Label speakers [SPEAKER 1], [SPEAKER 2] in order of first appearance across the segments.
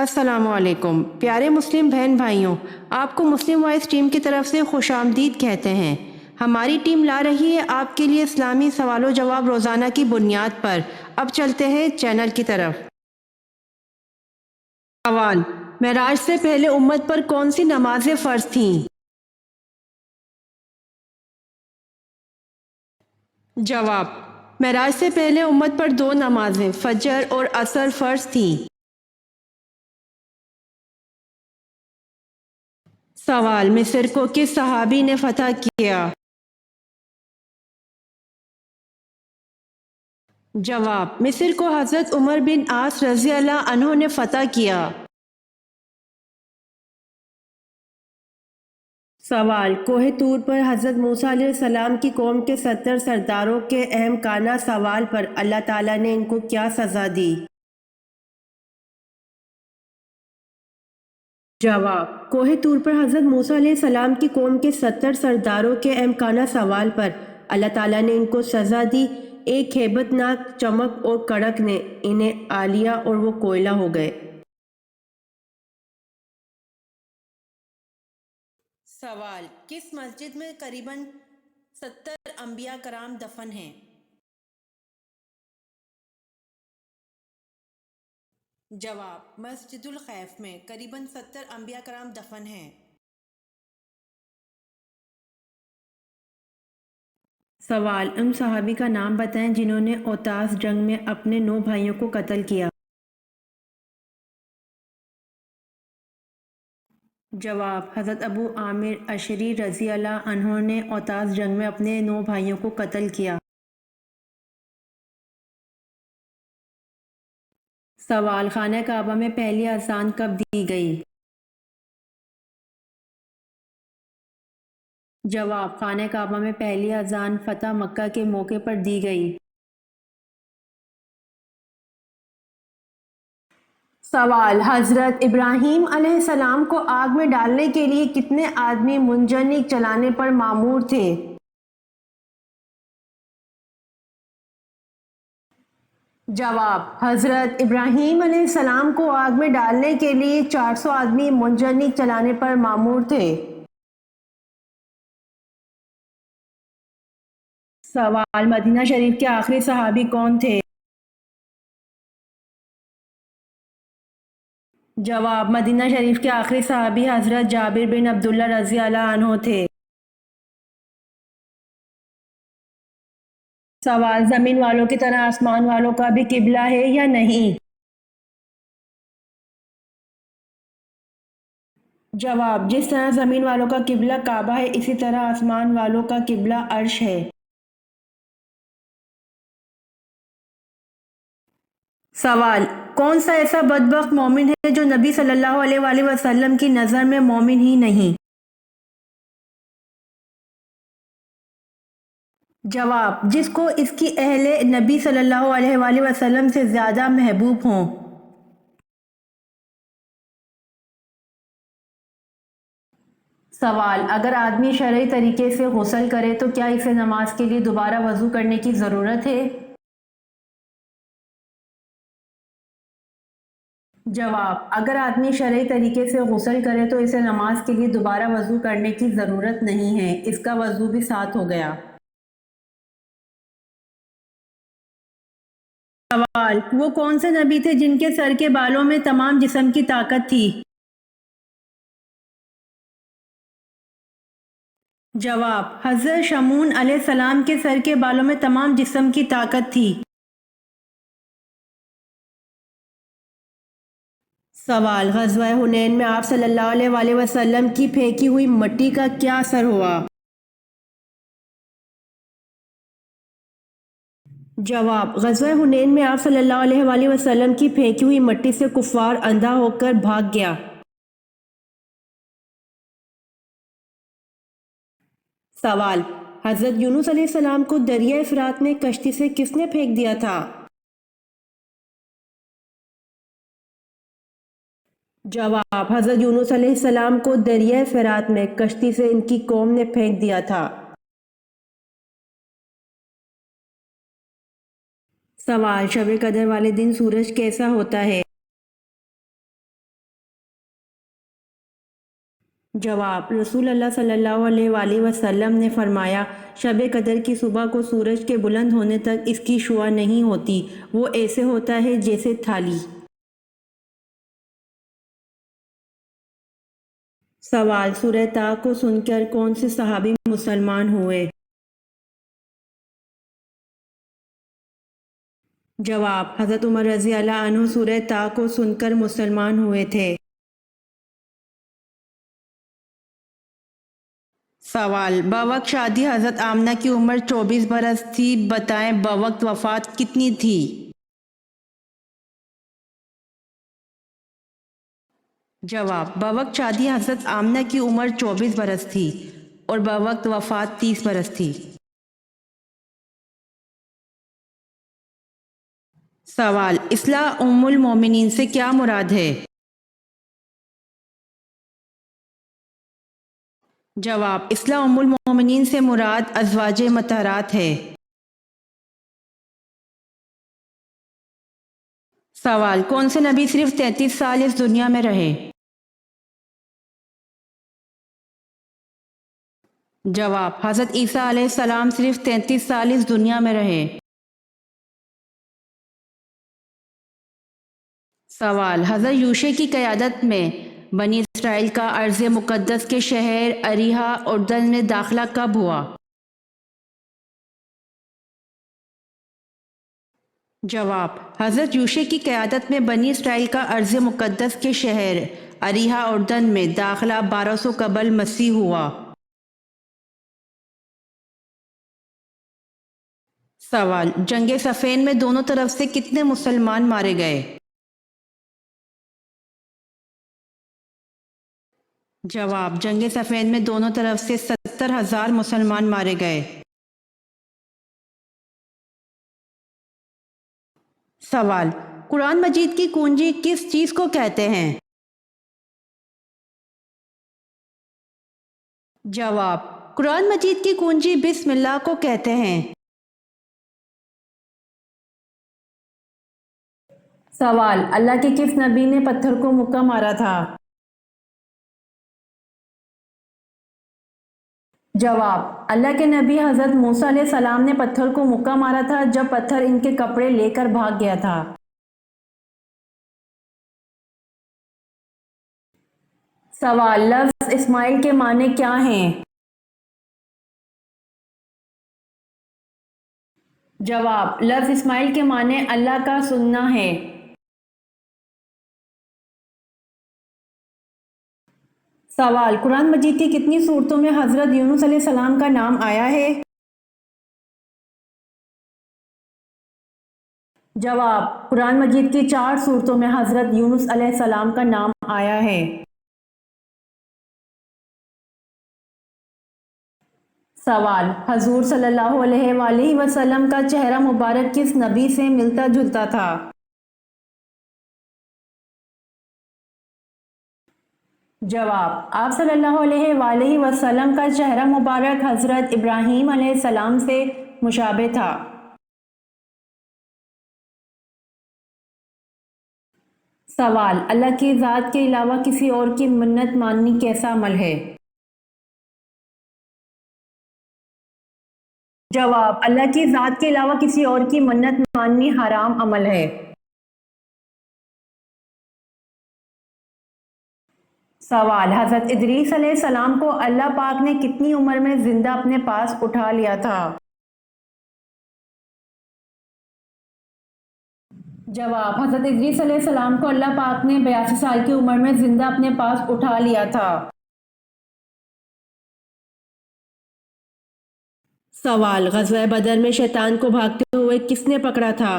[SPEAKER 1] السلام علیکم پیارے مسلم بہن بھائیوں، آپ کو مسلم وائس ٹیم کی طرف سے خوش آمدید کہتے ہیں۔ ہماری ٹیم لا رہی ہے آپ کے لیے اسلامی سوال و جواب روزانہ کی بنیاد پر۔ اب چلتے ہیں چینل کی طرف۔ سوال: معراج سے پہلے امت پر کون سی نمازیں فرض تھیں؟ جواب: معراج سے پہلے امت پر 2 نمازیں فجر اور عصر فرض تھیں۔ سوال: مصر کو کس صحابی نے فتح کیا؟ جواب: مصر کو حضرت عمر بن عاص رضی اللہ عنہ نے فتح کیا۔ سوال: کوہ طور پر حضرت موسیٰ علیہ السلام کی قوم کے 70 سرداروں کے احمقانہ سوال پر اللہ تعالیٰ نے ان کو کیا سزا دی؟ جواب: کوہ طور پر حضرت موسیٰ علیہ السلام کی قوم کے 70 سرداروں کے احمقانہ سوال پر اللہ تعالیٰ نے ان کو سزا دی۔ ایک ہیبت ناک چمک اور کڑک نے انہیں آ لیا اور وہ کوئلہ ہو گئے۔ سوال: کس مسجد میں قریباً 70 انبیاء کرام دفن ہیں؟ جواب: مسجد الخیف میں قریباً 70 انبیاء کرام دفن ہیں۔ سوال: ان صحابی کا نام بتائیں جنہوں نے اوتاس جنگ میں اپنے 9 بھائیوں کو قتل کیا۔ جواب: حضرت ابو عامر اشعری رضی اللہ عنہ نے اوتاس جنگ میں اپنے 9 بھائیوں کو قتل کیا۔ سوال: خانہ کعبہ میں پہلی اذان کب دی گئی؟ جواب: خانہ کعبہ میں پہلی اذان فتح مکہ کے موقع پر دی گئی۔ سوال: حضرت ابراہیم علیہ السلام کو آگ میں ڈالنے کے لیے کتنے آدمی منجنیق چلانے پر مامور تھے؟ جواب: حضرت ابراہیم علیہ السلام کو آگ میں ڈالنے کے لیے 400 آدمی منجنیق چلانے پر مامور تھے۔ سوال: مدینہ شریف کے آخری صحابی کون تھے؟ جواب: مدینہ شریف کے آخری صحابی حضرت جابر بن عبداللہ رضی اللہ عنہ تھے۔ سوال: زمین والوں کی طرح آسمان والوں کا بھی قبلہ ہے یا نہیں؟ جواب: جس طرح زمین والوں کا قبلہ کعبہ ہے اسی طرح آسمان والوں کا قبلہ عرش ہے۔ سوال: کون سا ایسا بدبخت مومن ہے جو نبی صلی اللہ علیہ وآلہ وسلم کی نظر میں مومن ہی نہیں؟ جواب: جس کو اس کی اہل نبی صلی اللہ علیہ وآلہ وسلم سے زیادہ محبوب ہوں۔ سوال: اگر آدمی شرعی طریقے سے غسل کرے تو کیا اسے نماز کے لیے دوبارہ وضو کرنے کی ضرورت ہے؟ جواب: اگر آدمی شرعی طریقے سے غسل کرے تو اسے نماز کے لیے دوبارہ وضو کرنے کی ضرورت نہیں ہے، اس کا وضو بھی ساتھ ہو گیا۔ سوال: وہ کون سے نبی تھے جن کے سر کے بالوں میں تمام جسم کی طاقت تھی؟ جواب: حضرت شمعون علیہ السلام کے سر کے بالوں میں تمام جسم کی طاقت تھی۔ سوال: غزوہ حنین میں آپ صلی اللہ علیہ وآلہ وسلم کی پھینکی ہوئی مٹی کا کیا اثر ہوا؟ جواب: غزوہ حنین میں آپ صلی اللہ علیہ وآلہ وسلم کی پھینکی ہوئی مٹی سے کفار اندھا ہو کر بھاگ گیا۔ سوال: حضرت یونس علیہ السلام کو دریائے فرات میں کشتی سے کس نے پھینک دیا تھا؟ جواب: حضرت یونس علیہ السلام کو دریائے فرات میں کشتی سے ان کی قوم نے پھینک دیا تھا۔ سوال: شب قدر والے دن سورج کیسا ہوتا ہے؟ جواب: رسول اللہ صلی اللہ علیہ وآلہ وسلم نے فرمایا، شب قدر کی صبح کو سورج کے بلند ہونے تک اس کی شعاع نہیں ہوتی، وہ ایسے ہوتا ہے جیسے تھالی۔ سوال: سورہ طٰ کو سن کر کون سے صحابی مسلمان ہوئے؟ جواب: حضرت عمر رضی اللہ عنہ سورہ طٰ کو سن کر مسلمان ہوئے تھے۔ سوال: بوقت شادی حضرت آمنہ کی عمر 24 برس تھی، بتائیں بوقت وفات کتنی تھی؟ جواب: بوقت شادی حضرت آمنہ کی عمر 24 برس تھی اور بوقت وفات 30 برس تھی۔ سوال: اصلاح ام المومنین سے کیا مراد ہے؟ جواب: اصلاح ام المومنین سے مراد ازواج مطہرات ہے۔ سوال: کون سے نبی صرف 33 سال اس دنیا میں رہے؟ جواب: حضرت عیسیٰ علیہ السلام صرف 33 سال اس دنیا میں رہے۔ سوال: حضرت یوشع کی قیادت میں بنی اسرائیل کا ارض مقدس کے شہر اریحا اردن میں داخلہ کب ہوا؟ جواب: حضرت یوشع کی قیادت میں بنی اسرائیل کا ارض مقدس کے شہر اریحا اردن میں داخلہ 1200 قبل مسیح ہوا۔ سوال: جنگ صفین میں دونوں طرف سے کتنے مسلمان مارے گئے؟ جواب: جنگ صفین میں دونوں طرف سے 70,000 مسلمان مارے گئے۔ سوال: قرآن مجید کی کنجی کس چیز کو کہتے ہیں؟ جواب: قرآن مجید کی کنجی بسم اللہ کو کہتے ہیں۔ سوال: اللہ کے کس نبی نے پتھر کو مکہ مارا تھا؟ جواب: اللہ کے نبی حضرت موسیٰ علیہ السلام نے پتھر کو مکہ مارا تھا جب پتھر ان کے کپڑے لے کر بھاگ گیا تھا۔ سوال: لفظ اسماعیل کے معنی کیا ہیں؟ جواب: لفظ اسماعیل کے معنی اللہ کا سننا ہے۔ سوال: قرآن مجید کی کتنی صورتوں میں حضرت یونس علیہ السلام کا نام آیا ہے؟ جواب: قرآن مجید کی 4 صورتوں میں حضرت یونس علیہ السلام کا نام آیا ہے۔ سوال: حضور صلی اللہ علیہ وآلہ وسلم کا چہرہ مبارک کس نبی سے ملتا جلتا تھا؟ جواب: آپ صلی اللہ علیہ وآلہ وسلم کا چہرہ مبارک حضرت ابراہیم علیہ السلام سے مشابہ تھا۔ سوال: اللہ کی ذات کے علاوہ کسی اور کی منت ماننی کیسا عمل ہے؟ جواب: اللہ کی ذات کے علاوہ کسی اور کی منت ماننی حرام عمل ہے۔ سوال: حضرت ادریس علیہ السلام کو اللہ پاک نے کتنی عمر میں زندہ اپنے پاس اٹھا لیا تھا؟ جواب: حضرت ادریس علیہ السلام کو اللہ پاک نے 82 سال کی عمر میں زندہ اپنے پاس اٹھا لیا تھا۔ سوال: غزوہ بدر میں شیطان کو بھاگتے ہوئے کس نے پکڑا تھا؟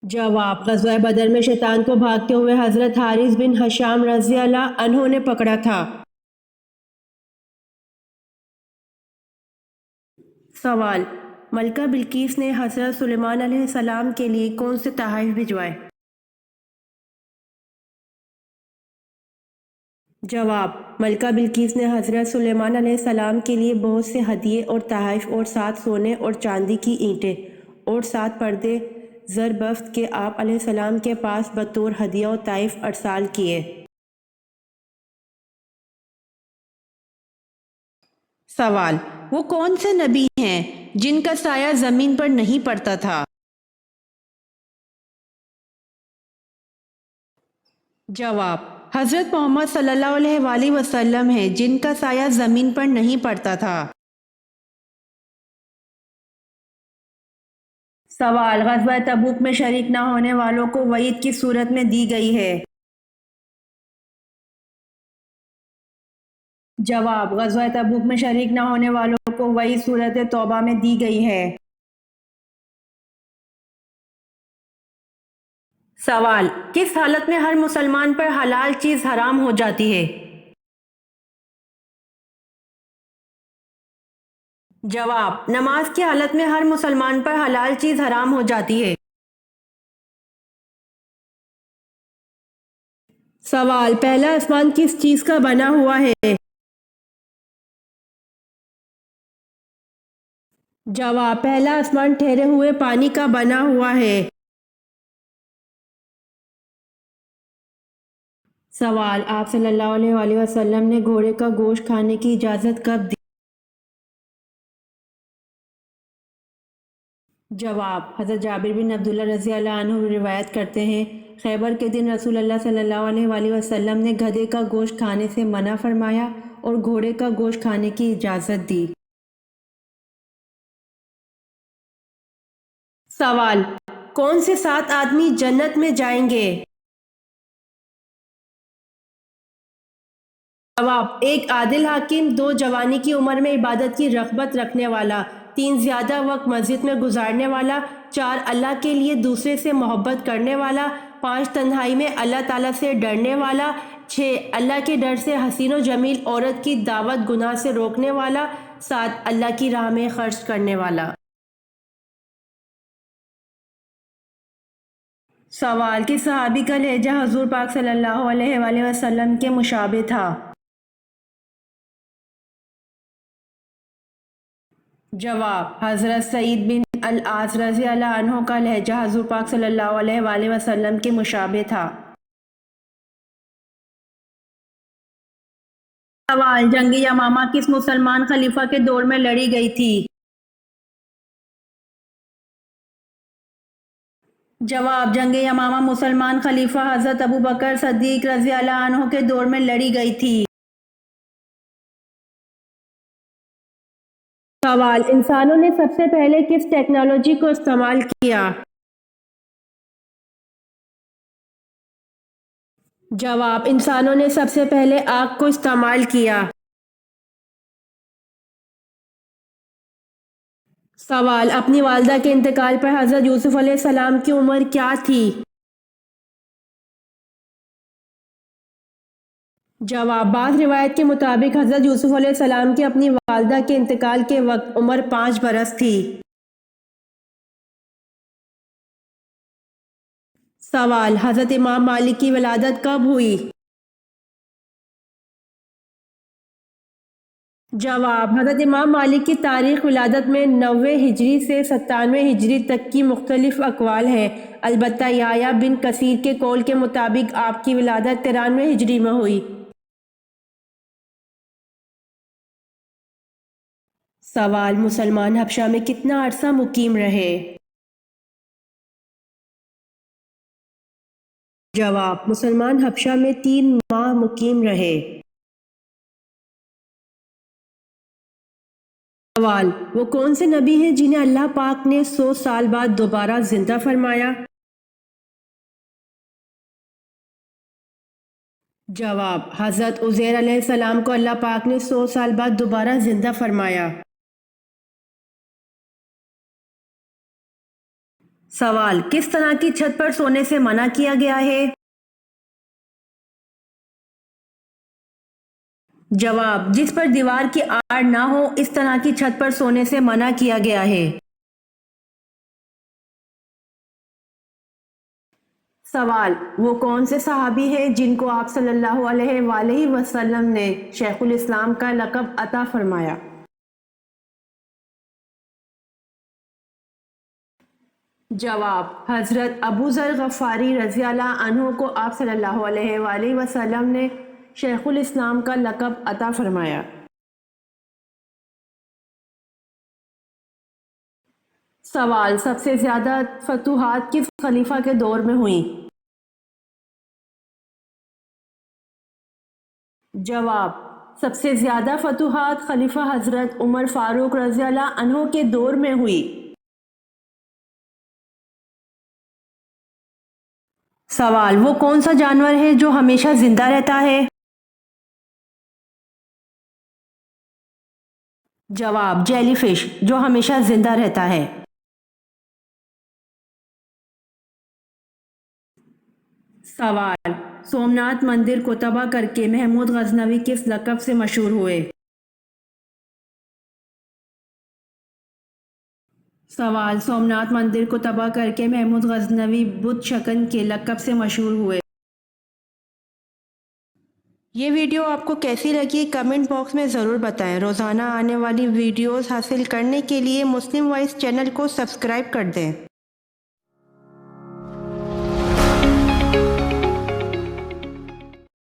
[SPEAKER 1] جواب: غزوہ بدر میں شیطان کو بھاگتے ہوئے حضرت حارث بن ہشام رضی اللہ عنہ نے پکڑا تھا۔ سوال: ملکہ بلقیس نے حضرت سلیمان علیہ السلام کے لیے کون سے تحائف بھجوائے؟ جواب: ملکہ بلقیس نے حضرت سلیمان علیہ السلام کے لیے بہت سے ہدیے اور تحائف اور 7 سونے اور چاندی کی اینٹیں اور 7 پردے زربفت کے آپ علیہ السلام کے پاس بطور ہدیہ و طائف ارسال کیے۔ سوال: وہ کون سے نبی ہیں جن کا سایہ زمین پر نہیں پڑتا تھا؟ جواب: حضرت محمد صلی اللہ علیہ وآلہ وسلم ہیں جن کا سایہ زمین پر نہیں پڑتا تھا۔ سوال: غزوہ تبوک میں شریک نہ ہونے والوں کو وعید کس صورت میں دی گئی ہے؟ جواب: غزوہ تبوک میں شریک نہ ہونے والوں کو وعید سورۃ توبہ میں دی گئی ہے۔ سوال: کس حالت میں ہر مسلمان پر حلال چیز حرام ہو جاتی ہے؟ جواب: نماز کی حالت میں ہر مسلمان پر حلال چیز حرام ہو جاتی ہے۔ سوال: پہلا آسمان کس چیز کا بنا ہوا ہے؟ جواب: پہلا آسمان ٹھہرے ہوئے پانی کا بنا ہوا ہے۔ سوال: آپ صلی اللہ علیہ وآلہ وسلم نے گھوڑے کا گوشت کھانے کی اجازت کب دی؟ جواب: حضرت جابر بن عبداللہ رضی اللہ عنہ روایت کرتے ہیں، خیبر کے دن رسول اللہ صلی اللہ علیہ وآلہ وسلم نے گدھے کا گوشت کھانے سے منع فرمایا اور گھوڑے کا گوشت کھانے کی اجازت دی۔ سوال: کون سے 7 آدمی جنت میں جائیں گے؟ جواب: 1 عادل حاکم، 2 جوانی کی عمر میں عبادت کی رغبت رکھنے والا، 3 زیادہ وقت مسجد میں گزارنے والا، 4 اللہ کے لیے دوسرے سے محبت کرنے والا، 5 تنہائی میں اللہ تعالیٰ سے ڈرنے والا، 6 اللہ کے ڈر سے حسین و جمیل عورت کی دعوت گناہ سے روکنے والا، 7 اللہ کی راہ میں خرچ کرنے والا۔ سوال: کس صحابی کا لہجہ حضور پاک صلی اللہ علیہ وآلہ وسلم کے مشابہ تھا؟ جواب: حضرت سعید بن العاص رضی اللہ عنہ کا لہجہ حضور پاک صلی اللہ علیہ وآلہ وسلم کے مشابہ تھا۔ سوال: جنگ یمامہ کس مسلمان خلیفہ کے دور میں لڑی گئی تھی؟ جواب: جنگ یمامہ مسلمان خلیفہ حضرت ابوبکر صدیق رضی اللہ عنہ کے دور میں لڑی گئی تھی۔ سوال: انسانوں نے سب سے پہلے کس ٹیکنالوجی کو استعمال کیا؟ جواب: انسانوں نے سب سے پہلے آگ کو استعمال کیا۔ سوال: اپنی والدہ کے انتقال پر حضرت یوسف علیہ السلام کی عمر کیا تھی؟ جواب: بعض روایت کے مطابق حضرت یوسف علیہ السلام کی اپنی والدہ کے انتقال کے وقت عمر 5 برس تھی۔ سوال: حضرت امام مالک کی ولادت کب ہوئی؟ جواب: حضرت امام مالک کی تاریخ ولادت میں 90 ہجری سے 97 ہجری تک کی مختلف اقوال ہیں، البتہ یحییٰ بن کثیر کے قول کے مطابق آپ کی ولادت 93 ہجری میں ہوئی۔ سوال: مسلمان حبشہ میں کتنا عرصہ مقیم رہے؟ جواب: مسلمان حبشہ میں 3 ماہ مقیم رہے۔ سوال: وہ کون سے نبی ہیں جنہیں اللہ پاک نے 100 سال بعد دوبارہ زندہ فرمایا؟ جواب: حضرت عزیر علیہ السلام کو اللہ پاک نے 100 سال بعد دوبارہ زندہ فرمایا۔ سوال: کس طرح کی چھت پر سونے سے منع کیا گیا ہے؟ جواب: جس پر دیوار کی آڑ نہ ہو اس طرح کی چھت پر سونے سے منع کیا گیا ہے۔ سوال: وہ کون سے صحابی ہیں جن کو آپ صلی اللہ علیہ وآلہ وسلم نے شیخ الاسلام کا لقب عطا فرمایا؟ جواب: حضرت ابو ذر غفاری رضی اللہ عنہ کو آپ صلی اللہ علیہ وآلہ وسلم نے شیخ الاسلام کا لقب عطا فرمایا۔ سوال: سب سے زیادہ فتوحات کس خلیفہ کے دور میں ہوئیں؟ جواب: سب سے زیادہ فتوحات خلیفہ حضرت عمر فاروق رضی اللہ عنہ کے دور میں ہوئی۔ سوال: وہ کون سا جانور ہے جو ہمیشہ زندہ رہتا ہے؟ جواب: جیلی فش، جو ہمیشہ زندہ رہتا ہے۔ سوال: سومناتھ مندر کو تباہ کر کے محمود غزنوی کس لقب سے مشہور ہوئے؟ سوال: سومناتھ مندر کو تباہ کر کے محمود غزنوی بت شکن کے لقب سے مشہور ہوئے۔ یہ ویڈیو آپ کو کیسی لگی کمنٹ باکس میں ضرور بتائیں۔ روزانہ آنے والی ویڈیوز حاصل کرنے کے لیے مسلم وائس چینل کو سبسکرائب کر دیں۔